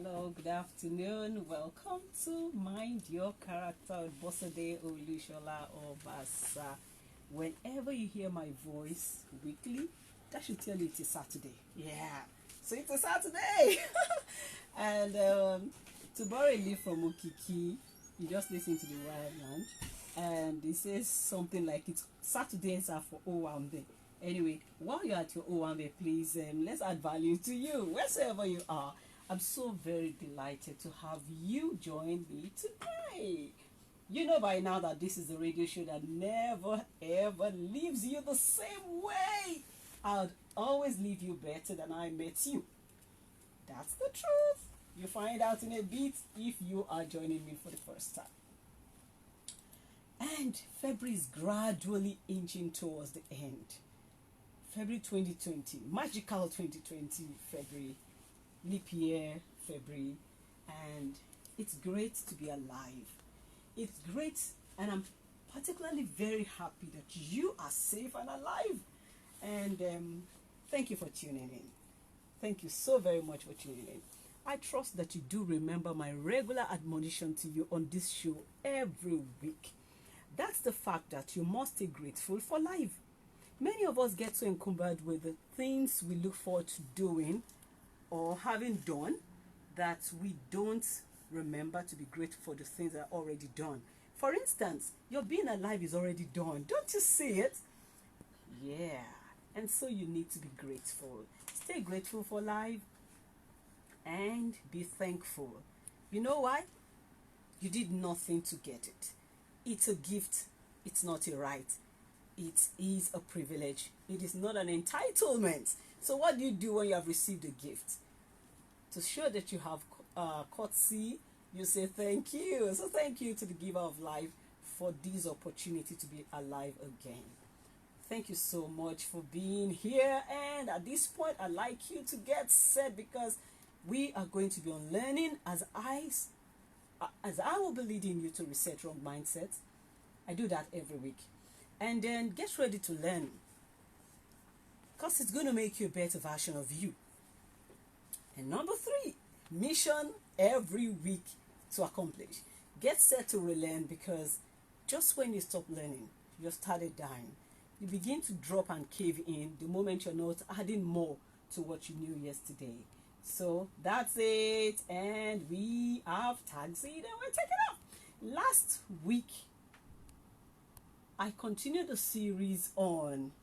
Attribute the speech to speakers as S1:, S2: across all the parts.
S1: Hello, good afternoon. Welcome to Mind Your Character with Bosade Olusola-Obasa. Whenever you hear my voice weekly, that should tell you it is Saturday. Yeah, so it's a Saturday. and to borrow a leaf from Okiki, you just listen to the Wild Lounge, and it says something like it's Saturdays are for Owambe. Anyway, while you're at your Owambe, please let's add value to you wherever you are. I'm so very delighted to have you join me today. You know by now that this is a radio show that never ever leaves you the same way. I'd always leave you better than I met you. That's the truth. You find out in a bit if you are joining me for the first time. And February is gradually inching towards the end. February 2020, magical 2020 February. Leap year, February, and it's great to be alive. It's great, and I'm particularly very happy that you are safe and alive. And thank you for tuning in. Thank you so very much for tuning in. I trust that you do remember my regular admonition to you on this show every week. That's the fact that you must stay grateful for life. Many of us get so encumbered with the things we look forward to doing or having done that we don't remember to be grateful for the things that are already done. For instance, your being alive is already done. Don't you see it? Yeah. And so you need to be grateful. Stay grateful for life and be thankful. You know why? You did nothing to get it. It's a gift. It's not a right. It is a privilege. It is not an entitlement. So what do you do when you have received a gift? To show that you have courtesy, you say thank you. So thank you to the giver of life for this opportunity to be alive again. Thank you so much for being here. And at this point, I'd like you to get set because we are going to be on learning as I will be leading you to reset wrong mindset. I do that every week. And then get ready to learn, because it's going to make you a better version of you. And number 3, mission every week to accomplish. Get set to relearn, because just when you stop learning, you started dying. You begin to drop and cave in the moment you're not adding more to what you knew yesterday. So that's it. And we have taxied and we're taking off. Last week, I continued the series on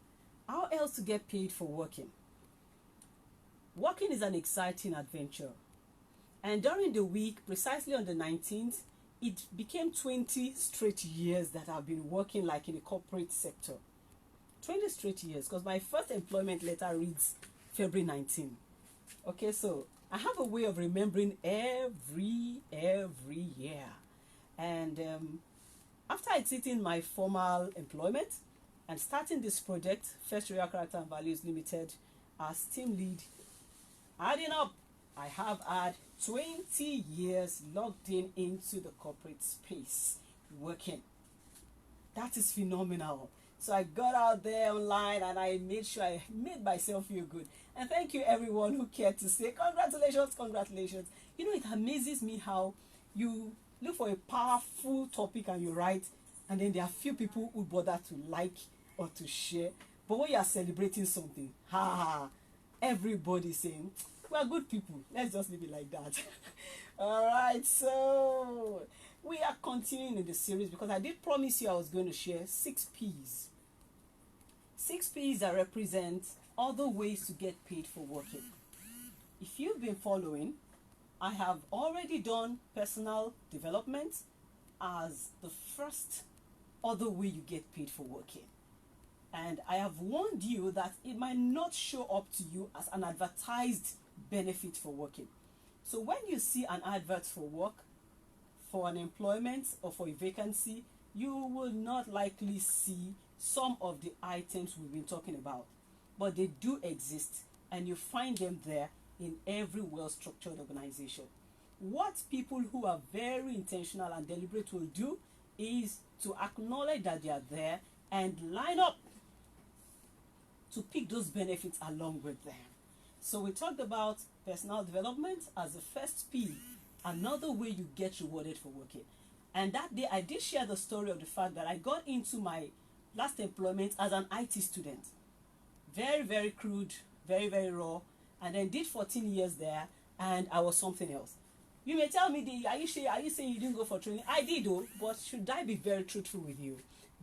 S1: how else to get paid for working. Working is an exciting adventure. And during the week, precisely on the 19th, it became 20 straight years that I've been working like in the corporate sector. 20 straight years, because my first employment letter reads February 19. Okay, so I have a way of remembering every year. And after exiting my formal employment and starting this project, First Royal Character and Values Limited, as team lead, adding up, I have had 20 years logged into the corporate space working. That is phenomenal. So I got out there online and I made sure I made myself feel good. And thank you everyone who cared to say congratulations, congratulations. You know, it amazes me how you look for a powerful topic and you write, and then there are few people who bother to like or to share. But when you are celebrating something, everybody's saying, we are good people. Let's just leave it like that. All right, so we are continuing in the series because I did promise you I was going to share 6 P's. 6 P's that represent other ways to get paid for working. If you've been following, I have already done personal development as the first other way you get paid for working. And I have warned you that it might not show up to you as an advertised benefit for working. So when you see an advert for work, for an employment or for a vacancy, you will not likely see some of the items we've been talking about. But they do exist, and you find them there in every well-structured organization. What people who are very intentional and deliberate will do is to acknowledge that they are there and line up to pick those benefits along with them. So we talked about personal development as the first P, another way you get rewarded for working. And that day I did share the story of the fact that I got into my last employment as an IT student. Very, very crude, very, very raw, and then did 14 years there, and I was something else. You may tell me, are you sure? Are you saying you didn't go for training? I did though, but should I be very truthful with you?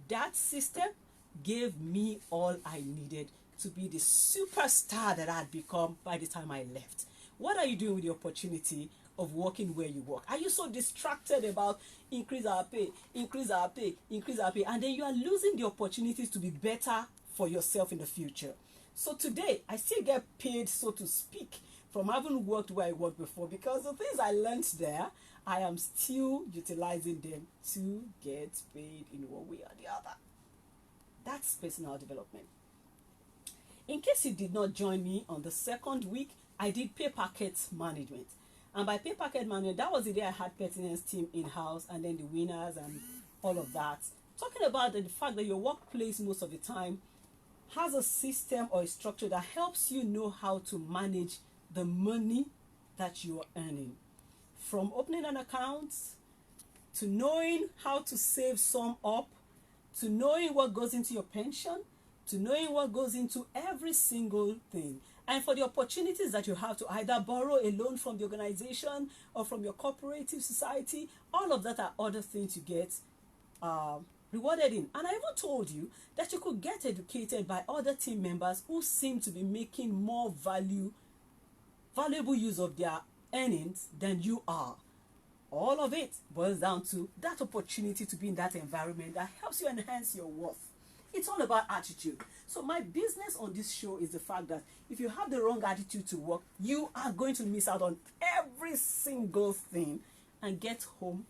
S1: That system gave me all I needed to be the superstar that I had become by the time I left. What are you doing with the opportunity of working where you work? Are you so distracted about increase our pay, increase our pay, increase our pay, and then you are losing the opportunities to be better for yourself in the future? So today, I still get paid, so to speak, from having worked where I worked before, because the things I learned there, I am still utilizing them to get paid in one way or the other. That's personal development. In case you did not join me on the second week, I did pay packet management. And by pay packet management, that was the day I had pertinence team in-house, and then the winners and all of that. Talking about the fact that your workplace most of the time has a system or a structure that helps you know how to manage the money that you are earning. From opening an account, to knowing how to save some up, to knowing what goes into your pension, to knowing what goes into every single thing. And for the opportunities that you have to either borrow a loan from the organization or from your cooperative society, all of that are other things you get rewarded in. And I even told you that you could get educated by other team members who seem to be making more valuable use of their earnings than you are. All of it boils down to that opportunity to be in that environment that helps you enhance your worth. It's all about attitude. So my business on this show is the fact that if you have the wrong attitude to work, you are going to miss out on every single thing and get home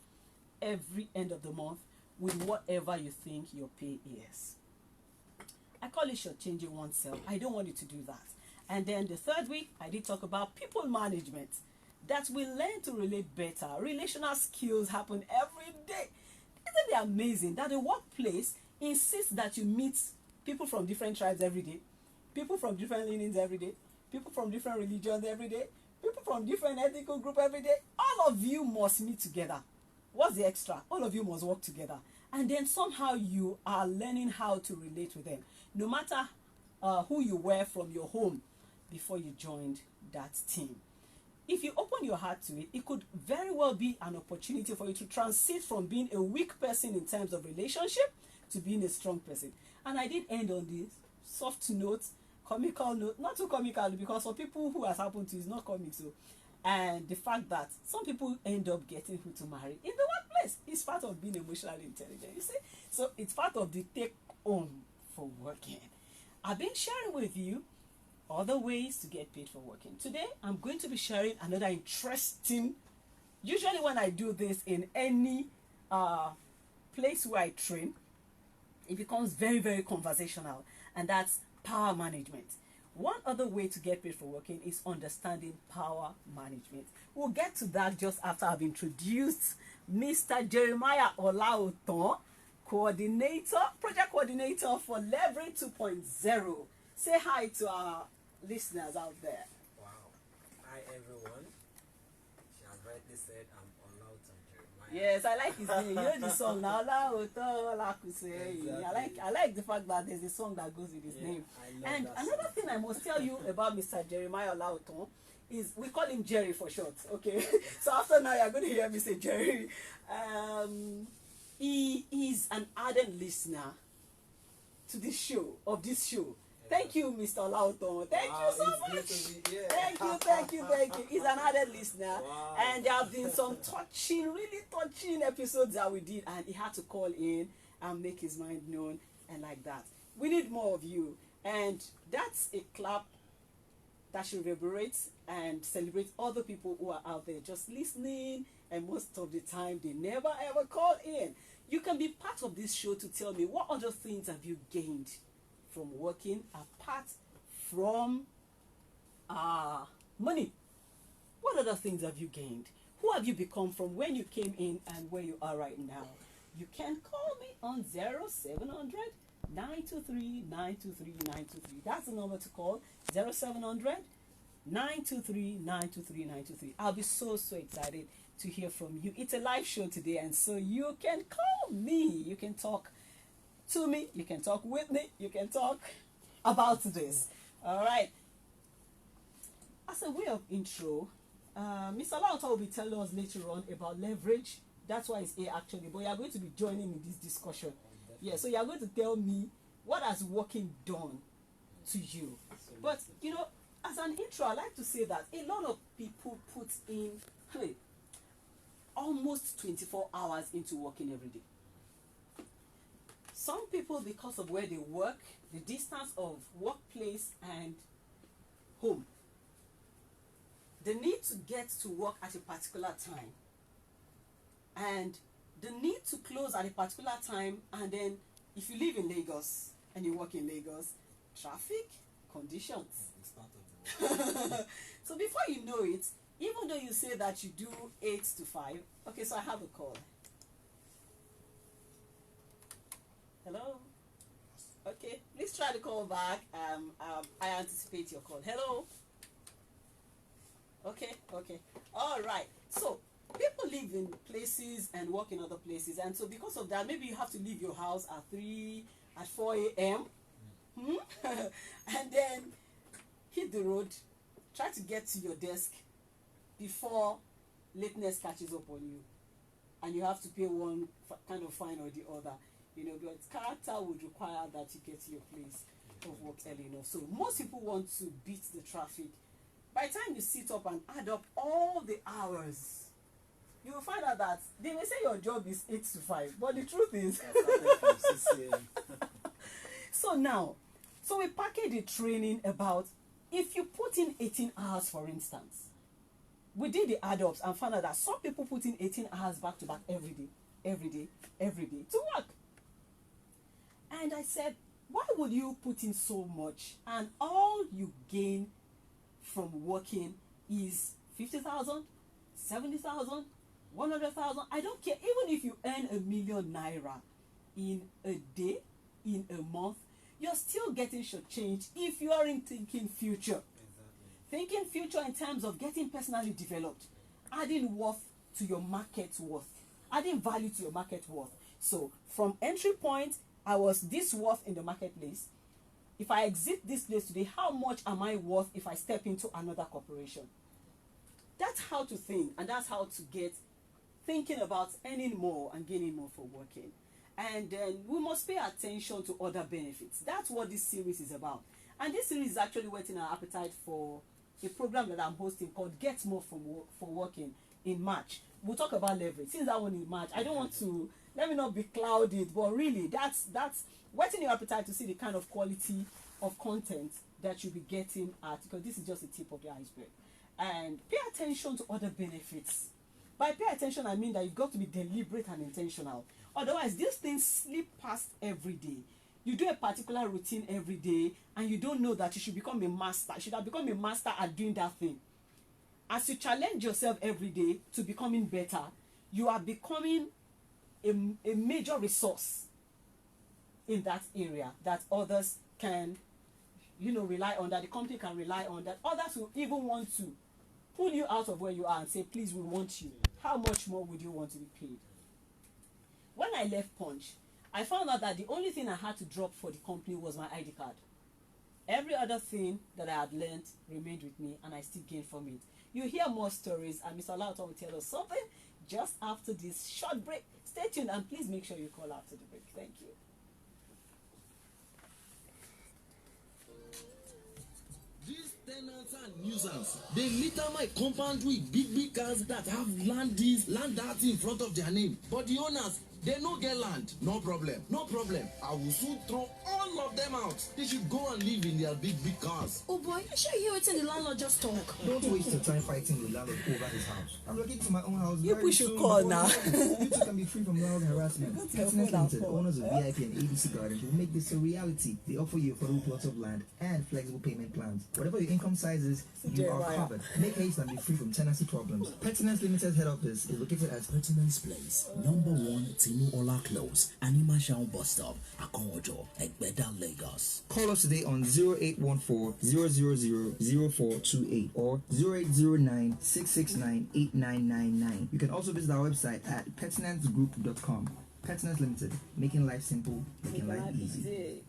S1: every end of the month with whatever you think your pay is. I call it shortchanging oneself. I don't want you to do that. And then the third week, I did talk about people management, that we learn to relate better. Relational skills happen every day. Isn't it amazing that the workplace insists that you meet people from different tribes every day, people from different leanings every day, people from different religions every day, people from different ethnical group every day? All of you must meet together. What's the extra? All of you must work together. And then somehow you are learning how to relate with them, no matter who you were from your home before you joined that team. If you open your heart to it, it could very well be an opportunity for you to transit from being a weak person in terms of relationship to being a strong person. And I did end on this soft note, comical note, not too comical, because for people who has happened to, it's not comic. So, and the fact that some people end up getting who to marry in the workplace is part of being emotionally intelligent, you see. So it's part of the take home for working. I've been sharing with you other ways to get paid for working. Today, I'm going to be sharing another interesting, usually when I do this in any place where I train, it becomes very, very conversational, and that's power management. One other way to get paid for working is understanding power management. We'll get to that just after I've introduced Mr. Jeremiah Olaoton, project coordinator for Leverage 2.0. Say hi to our listeners out there.
S2: Wow. Hi everyone. She has rightly said I'm Olaoton Jeremiah.
S1: Yes, I like his name. You know the song now. I like the fact that there's a song that goes with his name. And another thing I must tell you about Mr. Jeremiah Olaoton is we call him Jerry for short. Okay. So after now you're going to hear me say Jerry. He is an ardent listener to this show, Thank you, Mr. Olaoton. Thank you so much. Thank you. He's an added listener. Wow. And there have been some really touching episodes that we did, and he had to call in and make his mind known and like that. We need more of you. And that's a clap that should reverberate and celebrate other people who are out there just listening, and most of the time they never ever call in. You can be part of this show to tell me what other things have you gained from working apart from money. What other things have you gained? Who have you become from when you came in and where you are right now? You can call me on 0700 923 923 923. That's the number to call. 0700 923-923-923. I'll be so excited to hear from you. It's a live show today, and so you can call me. You can talk to me. You can talk with me. You can talk about this. All right. As a way of intro, Mr. Lauta will be telling us later on about leverage. That's why it's here actually. But you are going to be joining in this discussion. Yeah, so you are going to tell me what has working done to you. But, as an intro, I like to say that a lot of people put in almost 24 hours into working every day. Some people, because of where they work, the distance of workplace and home, the need to get to work at a particular time and the need to close at a particular time, and then if you live in Lagos and you work in Lagos, traffic conditions.
S2: It's part of the work.
S1: So before you know it, even though you say that you do 8 to 5, okay, so I have a call. Hello? Okay, please try to call back. I anticipate your call. Hello? Okay. All right. So people live in places and work in other places, and so because of that, maybe you have to leave your house at 4 a.m. And then hit the road, try to get to your desk before lateness catches up on you, and you have to pay one kind of fine or the other. But character would require that you get to your place of work early enough. So most people want to beat the traffic. By the time you sit up and add up all the hours, you will find out that they may say your job is 8 to 5, but the truth is so we package the training about if you put in 18 hours, for instance. We did the add-ups and found out that some people put in 18 hours back to back every day to work. And I said, why would you put in so much and all you gain from working is 50,000, 70,000, 100,000? I don't care. Even if you earn ₦1 million in a day, in a month, you're still getting shortchanged if you aren't thinking future.
S2: Exactly.
S1: Thinking future in terms of getting personally developed, adding worth to your market worth, adding value to your market worth. So from entry point, I was this worth in the marketplace. If I exit this place today, how much am I worth if I step into another corporation? That's how to think, and that's how to get thinking about earning more and gaining more for working. And then we must pay attention to other benefits. That's what this series is about. And this series is actually whetting our appetite for a program that I'm hosting called Get More for Working in March. We'll talk about leverage. Since that one in March, I don't want to, let me not be clouded, but really that's whetting your appetite to see the kind of quality of content that you'll be getting at, because this is just the tip of the iceberg. And pay attention to other benefits. By pay attention, I mean that you've got to be deliberate and intentional. Otherwise, these things slip past every day. You do a particular routine every day, and you don't know that you should become a master. You should have become a master at doing that thing. As you challenge yourself every day to becoming better, you are becoming a major resource in that area that others can, rely on, that the company can rely on, that others will even want to pull you out of where you are and say, please, we want you. How much more would you want to be paid? When I left Punch, I found out that the only thing I had to drop for the company was my ID card. Every other thing that I had learned remained with me, and I still gained from it. You hear more stories, and Mr. Lauta will tell us something just after this short break. Stay tuned, and please make sure you call after the break. Thank you.
S3: These tenants and nuisance, they litter my compound with big cars that have land this, land that in front of their name. But the owners, they no get land. No problem. I will soon throw all of them out. They should go and live in their big cars.
S4: Oh boy, you sure you hear what's in the landlord just talk?
S5: Don't waste your time fighting with landlord over his house. I'm looking to my own house.
S1: You
S5: very
S1: push your
S5: soon.
S1: call now.
S5: You two can be free from landlord harassment.
S1: That's your
S5: Tenants
S1: phone
S5: Limited,
S1: out.
S5: owners of VIP and ABC Gardens, will make this a reality. They offer you affordable plots of land and flexible payment plans. Whatever your income size is, you are
S1: Jeremiah.
S5: covered. Make haste and be free from tenancy problems. Tenants Limited head office is located at
S6: Pertinence Place, number 1 T
S3: Ola Close, Anima Shaun Bus Stop, Akonwojo, Egbeda, Lagos.
S5: Call us today on 0814-000-0428 or 0809-669-8999. You can also visit our website at petinancegroup.com. Petinance Limited, making life simple, making life easy.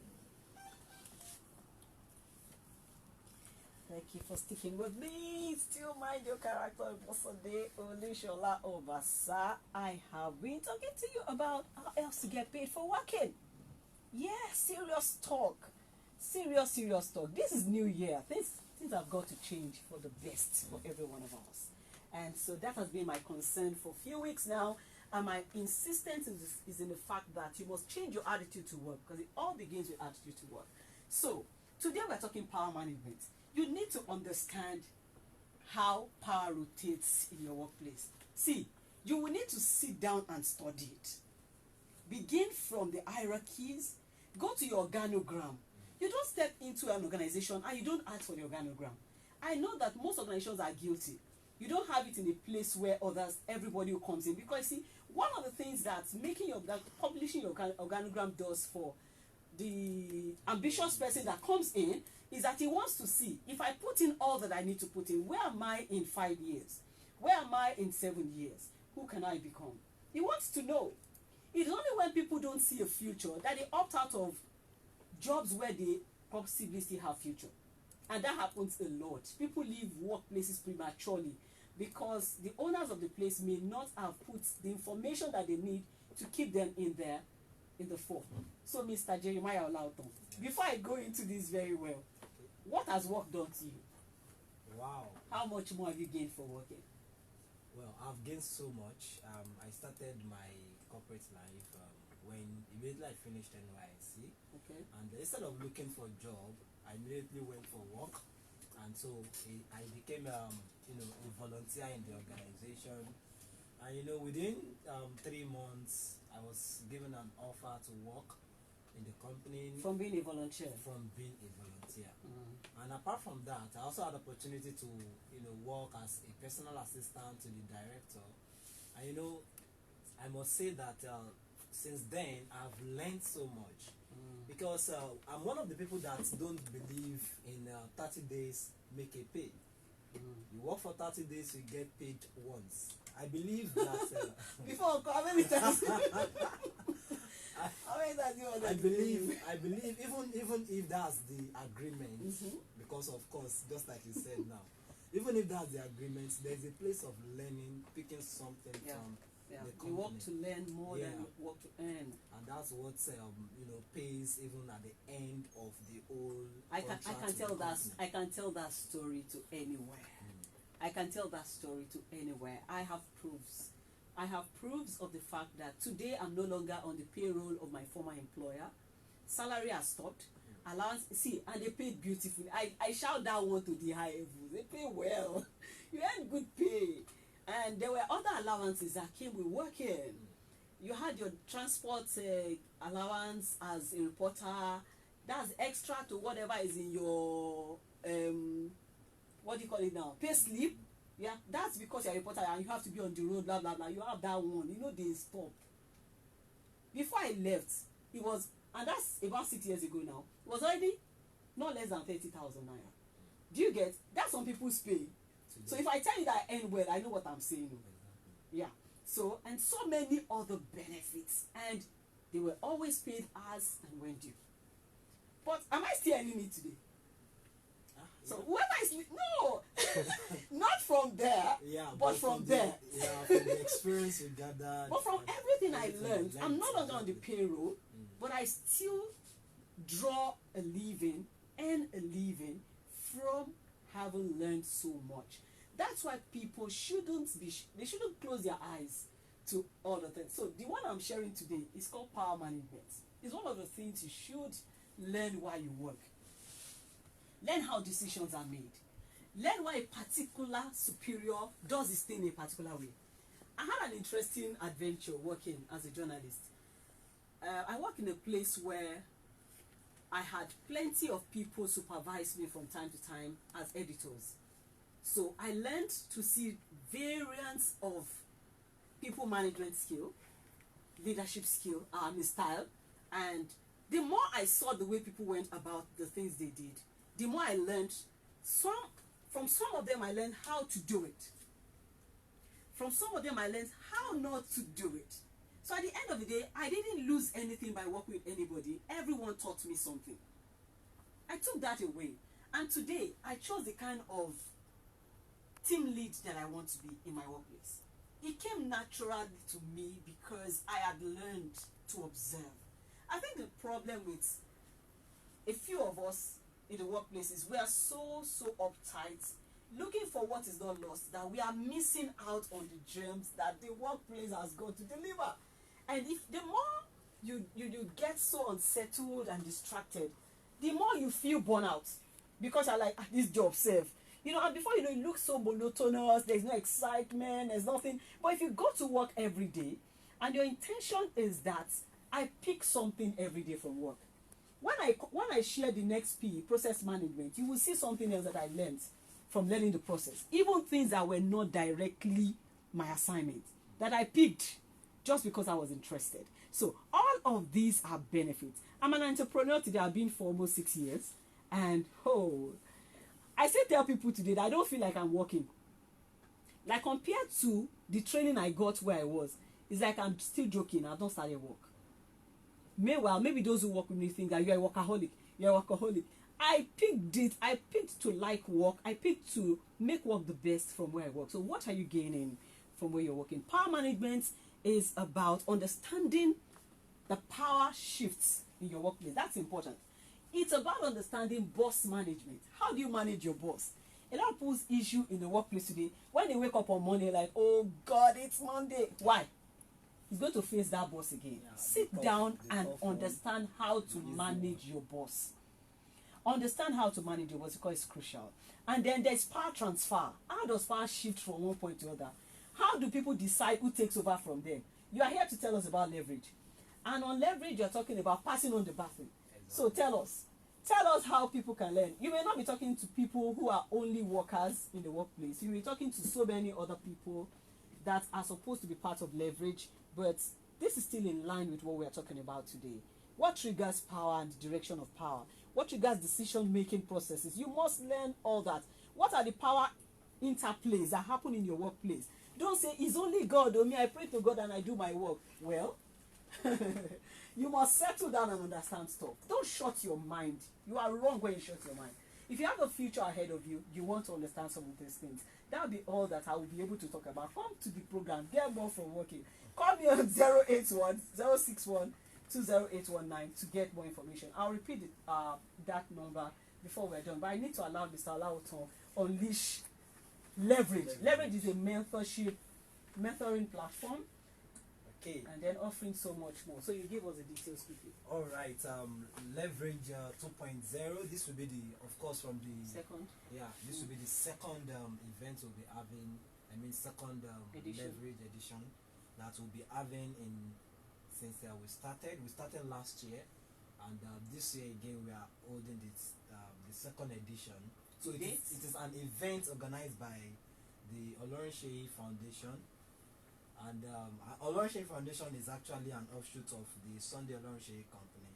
S1: Thank you for sticking with me. Still mind your character today, Olusola-Obasa. I have been talking to you about how else to get paid for working. Yeah, serious talk. Serious talk. This is New Year. Things have got to change for the best for every one of us. And so that has been my concern for a few weeks now. And my insistence is in the fact that you must change your attitude to work, because it all begins with attitude to work. So today we're talking power management. You need to understand how power rotates in your workplace. See, you will need to sit down and study it. Begin from the hierarchies, go to your organogram. You don't step into an organization and you don't ask for the organogram. I know that most organizations are guilty. You don't have it in a place where everybody who comes in, because see, one of the things that publishing your organogram does for the ambitious person that comes in is that he wants to see, if I put in all that I need to put in, where am I in 5 years? Where am I in 7 years? Who can I become? He wants to know. It's only when people don't see a future that they opt out of jobs where they possibly still have future. And that happens a lot. People leave workplaces prematurely because the owners of the place may not have put the information that they need to keep them in the fore. So, Mr. Jeremiah Olauton, before I go into this very well, what has work done to you?
S2: Wow.
S1: How much more have you gained for working?
S2: Well, I've gained so much. I started my corporate life when immediately I finished NYSC.
S1: Okay.
S2: And instead of looking for a job, I immediately went for work. And so I became a volunteer in the organization. And within 3 months, I was given an offer to work in the company.
S1: From being a volunteer?
S2: From being a volunteer. And apart from that, I also had the opportunity to work as a personal assistant to the director. And I must say that since then I've learned so much. Because I'm one of the people that don't believe in 30 days make a pay. You work for 30 days, you get paid once. I believe that
S1: before how many times? How many times you
S2: I believe even if that's the agreement, because of course, just like you said now, even if that's the agreement, there's a place of learning, picking something from the company.
S1: You work to learn more than you work to earn.
S2: And that's what pays even at the end of the whole
S1: I can tell that story to anywhere. I can tell that story to anywhere. I have proofs. I have proofs of the fact that today I'm no longer on the payroll of my former employer. Salary has stopped. Allowance, see, and they paid beautifully. I shout that one to the high heavens. They pay well. You earn good pay. And there were other allowances that came with working. You had your transport allowance as a reporter. That's extra to whatever is in your what do you call it now? Pay slip. Yeah, that's because you're a reporter and you have to be on the road, blah blah blah. You have that one. They stop. Before I left, it was, and that's about 6 years ago now. It was already not less than 30,000 naira. Do you get? That's some people's pay. So if I tell you that I earn well, I know what I'm saying. Yeah. So, and so many other benefits, and they were always paid as and when due. But am I still earning it today? So whoever is no, not from there, but from there.
S2: From the experience you gathered.
S1: But from everything I learned, I'm no longer on the payroll, but I still draw a living, earn a living from having learned so much. That's why people shouldn't close their eyes to all the things. So the one I'm sharing today is called power management. It's one of the things you should learn while you work. Learn how decisions are made. Learn why a particular superior does his thing in a particular way. I had an interesting adventure working as a journalist. I work in a place where I had plenty of people supervise me from time to time as editors. So I learned to see variants of people management skill. leadership skill, style. And the more I saw the way people went about the things they did, the more I learned. From some of them I learned how to do it. From some of them I learned how not to do it. So at the end of the day, I didn't lose anything by working with anybody. Everyone taught me something. I took that away. And today, I chose the kind of team lead that I want to be in my workplace. It came naturally to me because I had learned to observe. I think the problem with a few of us in the workplace is we are so uptight, looking for what is not lost, that we are missing out on the gems that the workplace has got to deliver. And if the more you get so unsettled and distracted, the more you feel burnout, because I like this job safe. And before you know, it looks so monotonous, there's no excitement, there's nothing. But if you go to work every day and your intention is that I pick something every day from work, when I share the next P, process management, you will see something else that I learned from learning the process. Even things that were not directly my assignment, that I picked just because I was interested. So all of these are benefits. I'm an entrepreneur today. I've been for almost 6 years. And I still tell people today that I don't feel like I'm working. Like, compared to the training I got where I was, it's like I'm still joking. I've not started work. Meanwhile, maybe those who work with me think that you're a workaholic. You're a workaholic. I picked it. I picked to like work. I picked to make work the best from where I work. So what are you gaining from where you're working? Power management is about understanding the power shifts in your workplace. That's important. It's about understanding boss management. How do you manage your boss? A lot of people's issue in the workplace today, when they wake up on Monday, like, oh God, it's Monday. Why? He's going to face that boss again.
S2: Yeah,
S1: Sit down and understand how to manage your boss. Understand how to manage your boss, because it's crucial. And then there's power transfer. How does power shift from one point to another? How do people decide who takes over from them? You are here to tell us about leverage. And on leverage, you're talking about passing on the baton. So tell us how people can learn. You may not be talking to people who are only workers in the workplace. You may be talking to so many other people that are supposed to be part of leverage, but this is still in line with what we are talking about today. What triggers power and the direction of power? What triggers decision-making processes? You must learn all that. What are the power interplays that happen in your workplace? Don't say, it's only God, or me, I pray to God and I do my work. Well, you must settle down and understand stuff. Don't shut your mind. You are wrong when you shut your mind. If you have a future ahead of you, you want to understand some of these things. That'll be all that I will be able to talk about. Come to the program. Get more from working. Call me on 081 061 20819 to get more information. I'll repeat that number before we're done. But I need to allow Mr. Alao to unleash leverage. Leverage is a mentoring platform.
S2: Okay.
S1: And then offering so much more. So you give us the details quickly.
S2: All right. Leverage 2.0. This will be of course, from the
S1: second.
S2: Yeah, this will be the second event we'll be having. Second leverage edition that we'll be having since we started. We started last year, and this year again we are holding this the second edition. So it is an event organized by the Olusola-Obasa Foundation. And Olusola Foundation is actually an offshoot of the Sunday Olusola company.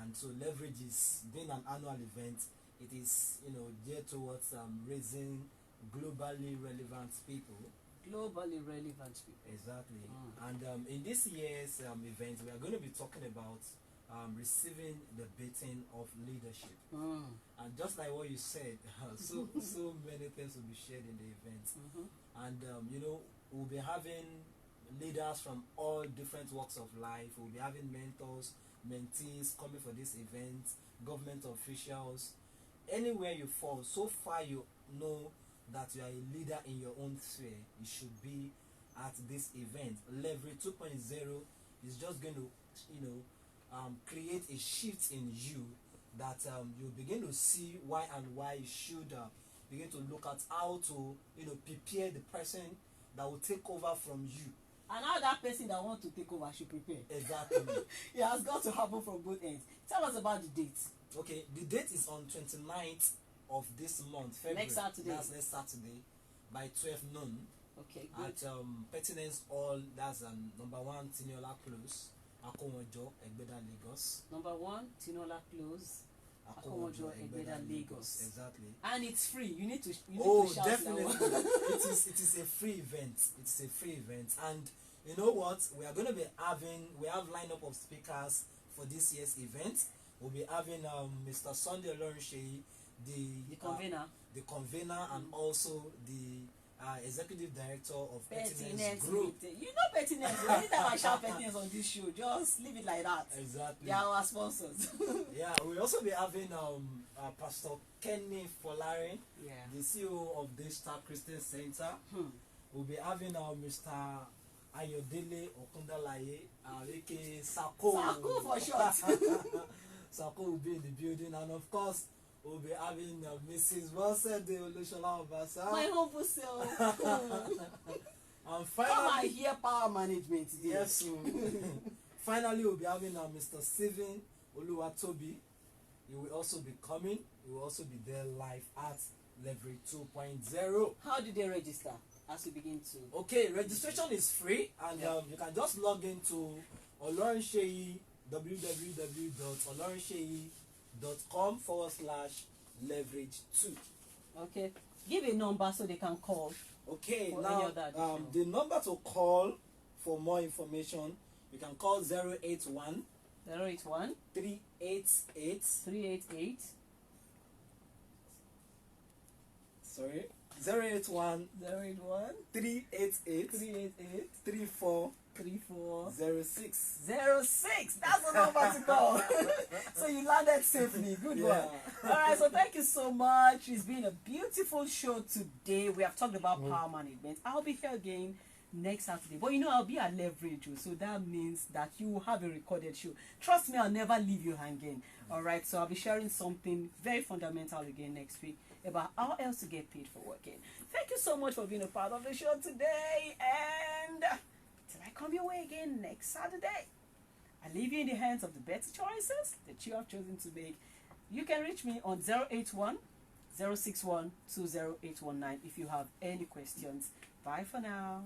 S2: And so leverage is being an annual event. It is geared towards raising globally relevant people.
S1: Globally relevant people.
S2: Exactly. And in this year's event, we are going to be talking about receiving the baton of leadership. And just like what you said, so many things will be shared in the event. And we'll be having leaders from all different walks of life. We'll be having mentors, mentees coming for this event, government officials. Anywhere you fall, so far you know that you are a leader in your own sphere, you should be at this event. Leverage 2.0 is just going to, create a shift in you that you begin to see why you should begin to look at how to, prepare the person that will take over from you.
S1: And how that person that wants to take over should prepare.
S2: Exactly.
S1: It has got to happen from both ends. Tell us about the date.
S2: Okay, the date is on 29th of this month, February.
S1: Next Saturday.
S2: That's next Saturday by 12 noon.
S1: Okay, good.
S2: at Pertinence Hall. That's number 1 Tiniola Close, Akomojo, Egbeda, Lagos.
S1: Number 1, Tinola Close, Akomojo, Egbeda, Lagos.
S2: Exactly.
S1: And it's free. You need to
S2: Oh,
S1: to shout
S2: definitely.
S1: now.
S2: It is a free event. It's a free event, and you know what? We are going to be having. We have lineup of speakers for this year's event. We'll be having Mr. Sunday Olorunsheyi,
S1: The convener.
S2: the convener, and also the executive director of Pertinence
S1: Pertinence
S2: Group.
S1: Limited. You know Pertinence. Anytime I shout Pertinence on this show, just leave it like that.
S2: Exactly.
S1: They are our sponsors.
S2: Yeah, we'll also be having Pastor Kenny Folarin,
S1: Yeah.
S2: the CEO of Daystar Christian Center. We'll be having Mr. Ayodele Okundalaye, aka Sako.
S1: Sako for short.
S2: Sako will be in the building, and of course, we'll be having Mrs. Bosede Olusola-Obasa.
S1: My humble self.
S2: And
S1: Come
S2: finally,
S1: and hear power management today.
S2: yes, so finally, we'll be having Mr. Steven Oluwatobi. He will also be coming. He will also be there live at Leverage 2.0.
S1: How do they register as we begin to?
S2: Okay, registration is free, and
S1: Yeah.
S2: you can just log into Olorunsheyi, www.olorunsheyi.com/leverage2.
S1: Okay. Give a number so they can call.
S2: Okay,
S1: For any
S2: now
S1: other additional.
S2: the number to call for more information, you can call 081
S1: 081
S2: 388
S1: 388
S2: sorry 081
S1: 081
S2: 388
S1: 388
S2: 3406.
S1: 3406. That's the number to call. So you landed safely. Good
S2: Yeah.
S1: one. All right. So thank you so much. It's been a beautiful show today. We have talked about power management. I'll be here again next Saturday. But you know, I'll be at Leverage. So that means that you will have a recorded show. Trust me, I'll never leave you hanging. All right. So I'll be sharing something very fundamental again next week about how else to get paid for working. Thank you so much for being a part of the show today. And till I come your way again next Saturday, I leave you in the hands of the better choices that you have chosen to make. You can reach me on 081 061 20819 if you have any questions. Bye for now.